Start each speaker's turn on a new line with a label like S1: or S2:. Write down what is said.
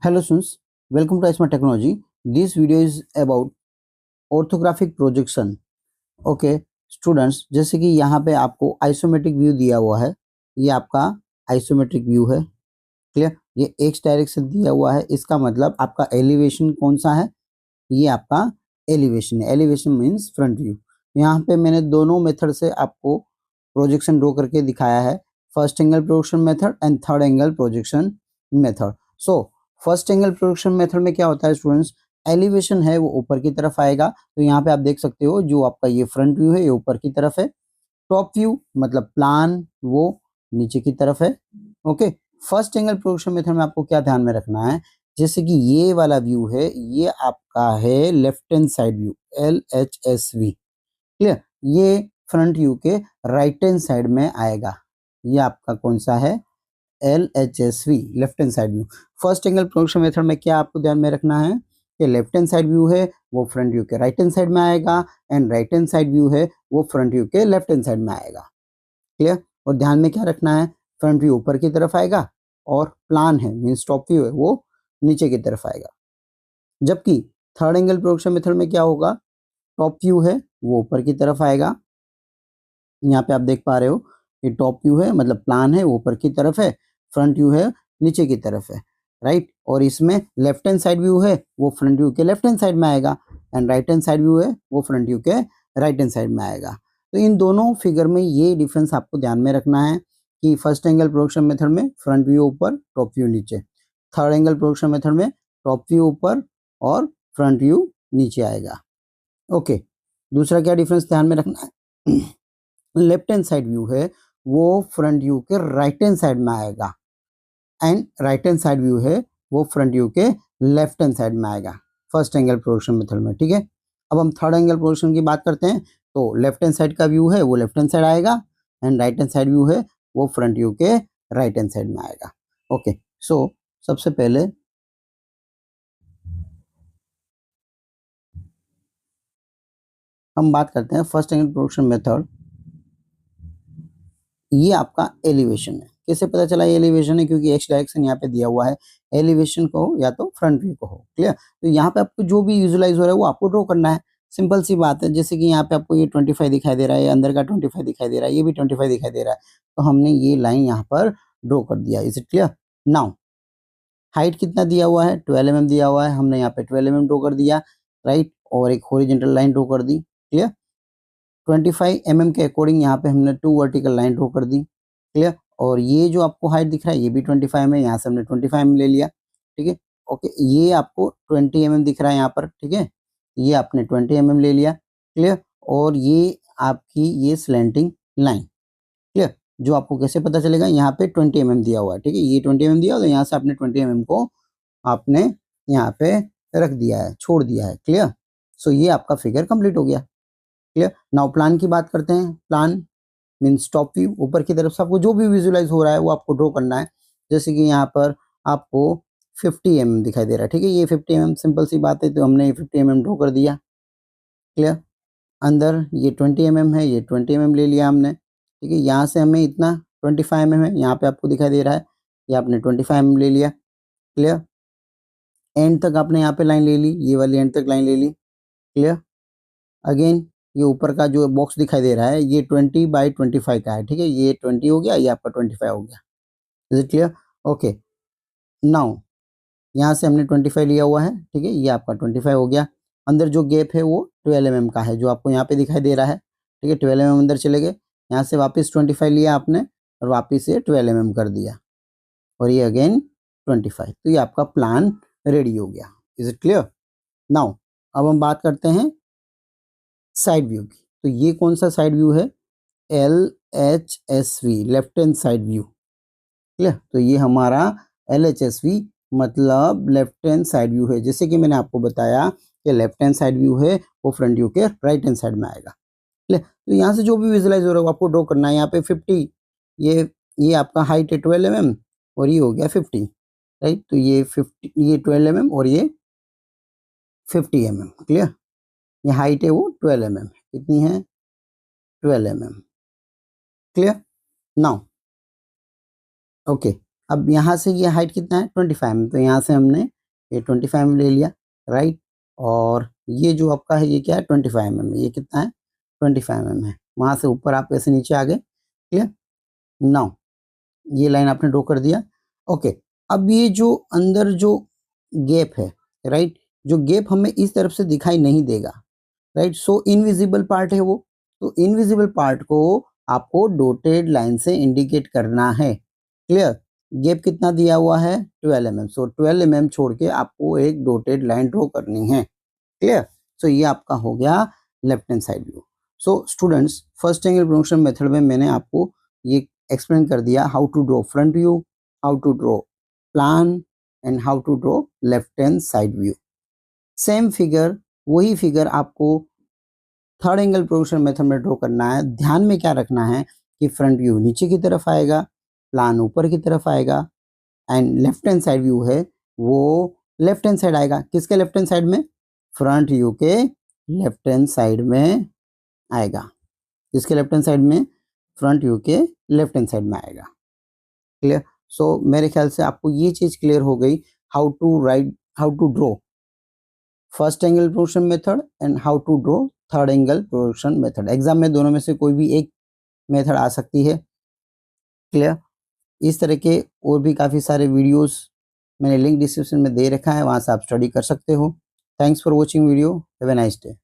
S1: Hello students, welcome to Isma Technology. This video is about orthographic projection. Okay students, जैसे कि यहाँ पे आपको आइसोमेट्रिक व्यू दिया हुआ है. ये आपका आइसोमेट्रिक व्यू है. क्लियर. ये एक्स डायरेक्शन दिया हुआ है. इसका मतलब आपका एलिवेशन कौन सा है? ये आपका एलिवेशन है. Elevation means front view. यहाँ पे मैंने दोनों मेथड से आपको प्रोजेक्शन ड्रॉ करके दिखाया है. First angle projection method and third angle projection method. So first angle projection method में क्या होता है स्टूडेंट्स? एलिवेशन है वो ऊपर की तरफ आएगा. तो यहाँ पे आप देख सकते हो जो आपका ये फ्रंट व्यू है ये ऊपर की तरफ है. टॉप व्यू मतलब प्लान वो नीचे की तरफ है. Okay. First angle projection method में आपको क्या ध्यान में रखना है? जैसे कि ये वाला व्यू है ये आपका है left hand side view, LHSV. Clear. ये फ्रंट व्यू के राइट हैंड साइड में आएगा. ये आपका कौन सा है? LHSV, left hand side view. First angle projection method में क्या आपको ध्यान में रखना है कि लेफ्ट हैंड साइड व्यू है वो फ्रंट व्यू के राइट हैंड साइड में आएगा and right hand side view है वो फ्रंट व्यू के लेफ्ट हैंड साइड में आएगा. क्लियर. और ध्यान में क्या रखना है? फ्रंट व्यू ऊपर की तरफ आएगा और प्लान है मीन्स टॉप व्यू है वो नीचे की तरफ आएगा. जबकि थर्ड एंगल प्रोजेक्शन मेथड में क्या होगा? टॉप व्यू है वो ऊपर की तरफ आएगा. यहाँ पे आप देख पा रहे हो ये टॉप व्यू है मतलब प्लान है वो ऊपर की तरफ है, फ्रंट व्यू है नीचे की तरफ है. राइट. और इसमें लेफ्ट हैंड साइड व्यू है वो फ्रंट व्यू के लेफ्ट हैंड साइड में आएगा and right hand side view है वो फ्रंट व्यू के राइट हैंड साइड में आएगा. तो इन दोनों फिगर में ये डिफरेंस आपको ध्यान में रखना है कि फर्स्ट एंगल प्रोजेक्शन मेथड में फ्रंट व्यू ऊपर टॉप व्यू नीचे, थर्ड एंगल प्रोजेक्शन मेथड में टॉप व्यू ऊपर और फ्रंट व्यू नीचे आएगा. ओके. दूसरा क्या डिफरेंस ध्यान में रखना है? लेफ्ट हैंड साइड व्यू है वो फ्रंट व्यू के राइट हैंड साइड में आएगा and right hand side view है वो फ्रंट व्यू के लेफ्ट हैंड साइड में आएगा फर्स्ट एंगल प्रोजेक्शन मेथड में. ठीक है. अब हम थर्ड एंगल प्रोजेक्शन की बात करते हैं. तो लेफ्ट हैंड साइड का व्यू है वो लेफ्ट हैंड साइड आएगा and right hand side view है वो फ्रंट व्यू के राइट हैंड साइड में आएगा. ओके. सो सबसे पहले हम बात करते हैं फर्स्ट एंगल प्रोजेक्शन मेथड. ये आपका एलिवेशन है. कैसे पता चला ये एलिवेशन है? क्योंकि एक्स डायरेक्शन यहाँ पे दिया हुआ है. एलिवेशन को या तो फ्रंट व्यू को हो. क्लियर. तो यहाँ पे आपको जो भी विजुलाइज हो रहा है वो आपको ड्रॉ करना है. सिंपल सी बात है. जैसे कि यहाँ पे आपको ये 25 दिखाई दे रहा है, अंदर का 25 दिखाई दे रहा है, ये भी 25 दिखाई दे रहा है. तो हमने ये लाइन यहाँ पर ड्रॉ कर दिया. Is it clear? Now height कितना दिया हुआ है? 12 mm दिया हुआ है. हमने यहाँ पे 12 mm ड्रॉ कर दिया. राइट. और एक हॉरिजॉन्टल लाइन ड्रॉ कर दी. क्लियर. 25 mm के अकॉर्डिंग यहाँ पे हमने 2 वर्टिकल लाइन ड्रॉ कर दी. क्लियर. और ये जो आपको हाइट दिख रहा है ये भी 25 है. यहाँ से हमने 25 mm ले लिया. ठीक है. ओके. ये आपको 20 mm दिख रहा है यहाँ पर. ठीक है. ये आपने 20 mm ले लिया. क्लियर. और ये आपकी ये स्लैंटिंग लाइन. क्लियर. जो आपको कैसे पता चलेगा? यहाँ पे 20 mm दिया हुआ है. ठीक है. ये 20 mm दिया, तो यहाँ से आपने 20 mm को आपने यहाँ पे रख दिया है, छोड़ दिया है. क्लियर. सो ये आपका फिगर कंप्लीट हो गया. क्लियर. नाउ प्लान की बात करते हैं. प्लान मीन्स टॉप व्यू, ऊपर की तरफ से आपको जो भी विजुलाइज हो रहा है वो आपको ड्रॉ करना है. जैसे कि यहाँ पर आपको 50 mm दिखाई दे रहा है. ठीक है. ये 50 mm सिंपल सी बात है, तो हमने ये 50 mm ड्रॉ कर दिया. क्लियर. अंदर ये 20 mm है, ये 20 mm ले लिया हमने. ठीक है. यहाँ से हमें इतना 25 mm है, यहाँ पे आपको दिखाई दे रहा है, ये आपने 25 mm ले लिया. क्लियर. एंड तक आपने यहाँ पे लाइन ले ली, ये वाली एंड तक लाइन ले ली. क्लियर. अगेन ये ऊपर का जो बॉक्स दिखाई दे रहा है ये 20/25 का है. ठीक है. ये 20 हो गया, ये आपका 25 हो गया. Is it clear? Okay. Now यहाँ से हमने 25 लिया हुआ है. ठीक है. ये आपका 25 हो गया. अंदर जो गैप है वो 12 mm का है जो आपको यहाँ पे दिखाई दे रहा है. ठीक है. 12 mm अंदर चले गए. यहाँ से वापस 25 लिया आपने और वापस से 12 mm कर दिया और ये अगेन 25. तो ये आपका प्लान रेडी हो गया. Is it clear? नाउ अब हम बात करते हैं साइड व्यू की. तो ये कौन सा साइड व्यू है? LHSV, left hand side view. Clear. तो ये हमारा LHSV मतलब लेफ्ट हैंड साइड व्यू है. जैसे कि मैंने आपको बताया कि लेफ्ट हैंड साइड व्यू है वो फ्रंट व्यू के राइट हैंड साइड में आएगा. क्लियर. तो यहाँ से जो भी विजुलाइज हो रहा है वो आपको ड्रॉ करना है. यहाँ पे 50, ये आपका हाइट है 12 mm और ये हो गया 50. राइट. तो ये 50, ये 12 mm और ये 50 mm. क्लियर. ये हाइट है वो 12 mm. कितनी है? 12 mm. क्लियर. Now okay. अब यहाँ से ये हाइट कितना है 25 mm, तो यहाँ से हमने ये 25 mm ले लिया, राइट। और ये जो आपका है ये क्या है 25 mm, ये कितना है 25 mm है। वहाँ से ऊपर आप ऐसे नीचे आ गए, क्लियर। नाउ ये लाइन आपने ड्रॉ कर दिया, ओके। अब ये जो अंदर जो गैप है, राइट, जो गैप हमें इस तरफ से दिखाई नहीं देगा, राइट, सो इनविजिबल पार्ट है वो। तो इनविजिबल पार्ट को आपको डॉटेड लाइन से इंडिकेट करना है, क्लियर। गैप कितना दिया हुआ है 12 mm, सो 12 mm छोड़ के आपको एक डॉटेड लाइन ड्रॉ करनी है, क्लियर। सो ये आपका हो गया left hand side view. So students, first angle projection method में मैंने आपको ये एक्सप्लेन कर दिया how to draw front view, how to draw plan and how to draw left hand side view. Same figure, वही फिगर आपको third angle projection method में draw करना है। ध्यान में क्या रखना है कि फ्रंट व्यू नीचे की तरफ आएगा, प्लान ऊपर की तरफ आएगा, and left hand side view है वो लेफ्ट हैंड साइड आएगा। किसके लेफ्ट हैंड साइड में? फ्रंट व्यू के लेफ्ट हैंड साइड में आएगा। किसके लेफ्ट हैंड साइड में? फ्रंट व्यू के लेफ्ट हैंड साइड में आएगा, क्लियर। सो मेरे ख्याल से आपको ये चीज क्लियर हो गई, how to draw first angle projection method and how to draw third angle projection method. Exam में दोनों में से कोई भी एक मेथड आ सकती है, क्लियर। इस तरह के और भी काफ़ी सारे वीडियोस मैंने लिंक डिस्क्रिप्शन में दे रखा है, वहाँ से आप स्टडी कर सकते हो। Thanks for watching video, have a nice day.